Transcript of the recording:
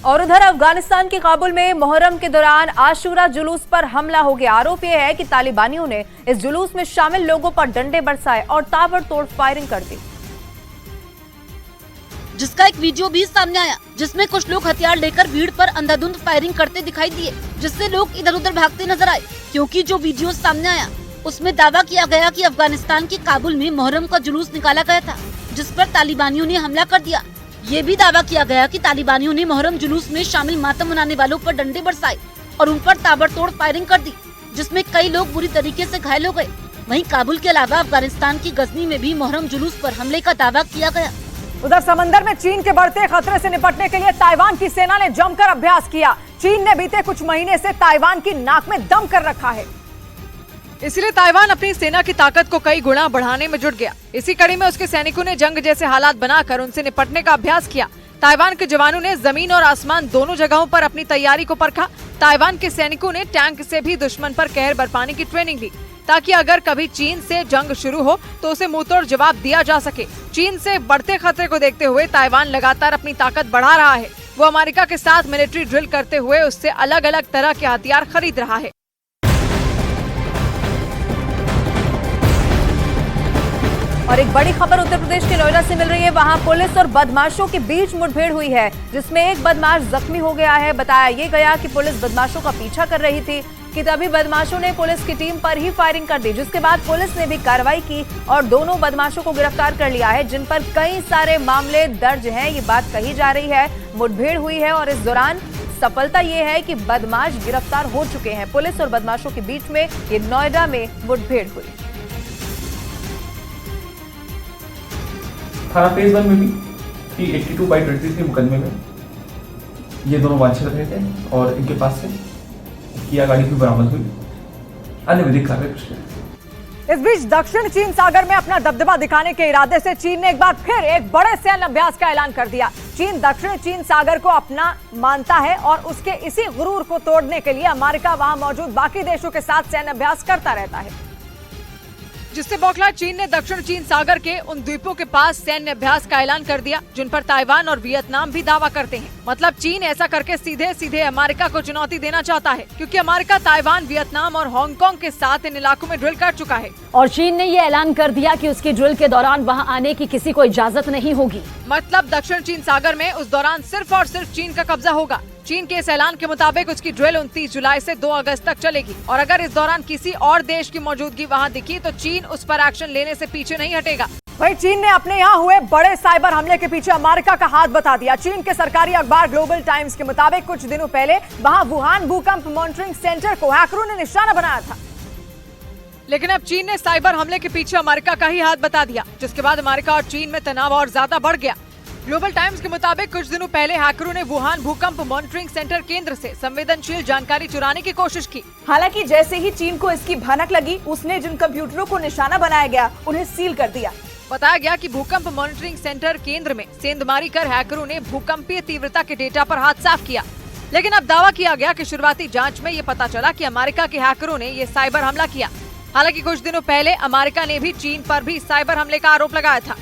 और उधर अफगानिस्तान के काबुल में मुहर्रम के दौरान आशूरा जुलूस पर हमला हो गया। आरोप यह है कि तालिबानियों ने इस जुलूस में शामिल लोगों पर डंडे बरसाए और ताबड़तोड़ फायरिंग कर दी, जिसका एक वीडियो भी सामने आया, जिसमें कुछ लोग हथियार लेकर भीड़ पर अंधाधुंध फायरिंग करते दिखाई दिए, जिससे लोग इधर उधर भागते नजर आए। क्योंकि जो वीडियो सामने आया उसमें दावा किया गया कि अफगानिस्तान के काबुल में मुहर्रम का जुलूस निकाला गया था, जिस पर तालिबानियों ने हमला कर दिया। ये भी दावा किया गया कि तालिबानियों ने मुहर्रम जुलूस में शामिल मातम मनाने वालों पर डंडे बरसाए और उन पर ताबड़तोड़ फायरिंग कर दी, जिसमें कई लोग बुरी तरीके से घायल हो गए। वहीं काबुल के अलावा अफगानिस्तान की गजनी में भी मुहर्रम जुलूस पर हमले का दावा किया गया। उधर समंदर में चीन के बढ़ते खतरे से निपटने के लिए ताइवान की सेना ने जमकर अभ्यास किया। चीन ने बीते कुछ महीने से ताइवान की नाक में दम कर रखा है, इसलिए ताइवान अपनी सेना की ताकत को कई गुना बढ़ाने में जुट गया। इसी कड़ी में उसके सैनिकों ने जंग जैसे हालात बनाकर उनसे निपटने का अभ्यास किया। ताइवान के जवानों ने जमीन और आसमान दोनों जगहों पर अपनी तैयारी को परखा। ताइवान के सैनिकों ने टैंक से भी दुश्मन पर कहर बरपाने की ट्रेनिंग ली, ताकि अगर कभी चीन से जंग शुरू हो तो उसे मुंहतोड़ जवाब दिया जा सके। चीन से बढ़ते खतरे को देखते हुए ताइवान लगातार अपनी ताकत बढ़ा रहा है। वो अमेरिका के साथ मिलिट्री ड्रिल करते हुए उससे अलग अलग तरह के हथियार खरीद रहा है। और एक बड़ी खबर उत्तर प्रदेश के नोएडा से मिल रही है। वहां पुलिस और बदमाशों के बीच मुठभेड़ हुई है, जिसमें एक बदमाश जख्मी हो गया है। बताया ये गया कि पुलिस बदमाशों का पीछा कर रही थी कि तभी बदमाशों ने पुलिस की टीम पर ही फायरिंग कर दी, जिसके बाद पुलिस ने भी कार्रवाई की और दोनों बदमाशों को गिरफ्तार कर लिया है, जिन पर कई सारे मामले दर्ज हैं। ये बात कही जा रही है। मुठभेड़ हुई है और इस दौरान सफलता ये है कि बदमाश गिरफ्तार हो चुके हैं। पुलिस और बदमाशों के बीच में ये नोएडा में मुठभेड़ हुई। थाना फेज 1 में भी T82/33 के मुकदमे में ये दोनों वांछित रहे थे और इनके पास से किया गाड़ी भी बरामद हुई। अन्य विधिक कार्य। इस बीच दक्षिण चीन सागर में अपना दबदबा दिखाने के इरादे से चीन ने एक बार फिर एक बड़े सैन्य अभ्यास का ऐलान कर दिया। चीन दक्षिण चीन सागर को अपना मानता है और उसके इसी गुरूर को तोड़ने के लिए अमेरिका वहां मौजूद बाकी देशों के साथ सैन्य अभ्यास करता रहता है, जिससे बौखला चीन ने दक्षिण चीन सागर के उन द्वीपों के पास सैन्य अभ्यास का ऐलान कर दिया, जिन पर ताइवान और वियतनाम भी दावा करते हैं। मतलब चीन ऐसा करके सीधे सीधे अमेरिका को चुनौती देना चाहता है, क्योंकि अमेरिका ताइवान, वियतनाम और हांगकांग के साथ इन इलाकों में ड्रिल कर चुका है। और चीन ने ये ऐलान कर दिया कि उसकी ड्रिल के दौरान वहां आने की किसी को इजाजत नहीं होगी। मतलब दक्षिण चीन सागर में उस दौरान सिर्फ और सिर्फ चीन का कब्जा होगा। चीन के इस ऐलान के मुताबिक उसकी ड्रिल 29 जुलाई से 2 अगस्त तक चलेगी और अगर इस दौरान किसी और देश की मौजूदगी वहां दिखी तो चीन उस पर एक्शन लेने से पीछे नहीं हटेगा। वहीं चीन ने अपने यहाँ हुए बड़े साइबर हमले के पीछे अमेरिका का हाथ बता दिया। चीन के सरकारी अखबार ग्लोबल टाइम्स के मुताबिक कुछ दिनों पहले वहां वुहान भूकंप मॉनिटरिंग सेंटर को हैकरों ने निशाना बनाया था, लेकिन अब चीन ने साइबर हमले के पीछे अमेरिका का ही हाथ बता दिया, जिसके बाद अमेरिका और चीन में तनाव और ज्यादा बढ़ गया। ग्लोबल टाइम्स के मुताबिक कुछ दिनों पहले हैकरों ने वुहान भूकंप मॉनिटरिंग सेंटर केंद्र से संवेदनशील जानकारी चुराने की कोशिश की। हालांकि जैसे ही चीन को इसकी भनक लगी, उसने जिन कंप्यूटरों को निशाना बनाया गया उन्हें सील कर दिया। बताया गया कि भूकंप मॉनिटरिंग सेंटर केंद्र में सेंधमारी कर हैकरों ने भूकंपीय तीव्रता के डेटा पर हाथ साफ किया, लेकिन अब दावा किया गया कि शुरुआती जाँच में ये पता चला कि अमेरिका के हैकरों ने ये साइबर हमला किया। हालांकि कुछ दिनों पहले अमेरिका ने भी चीन पर भी साइबर हमले का आरोप लगाया था।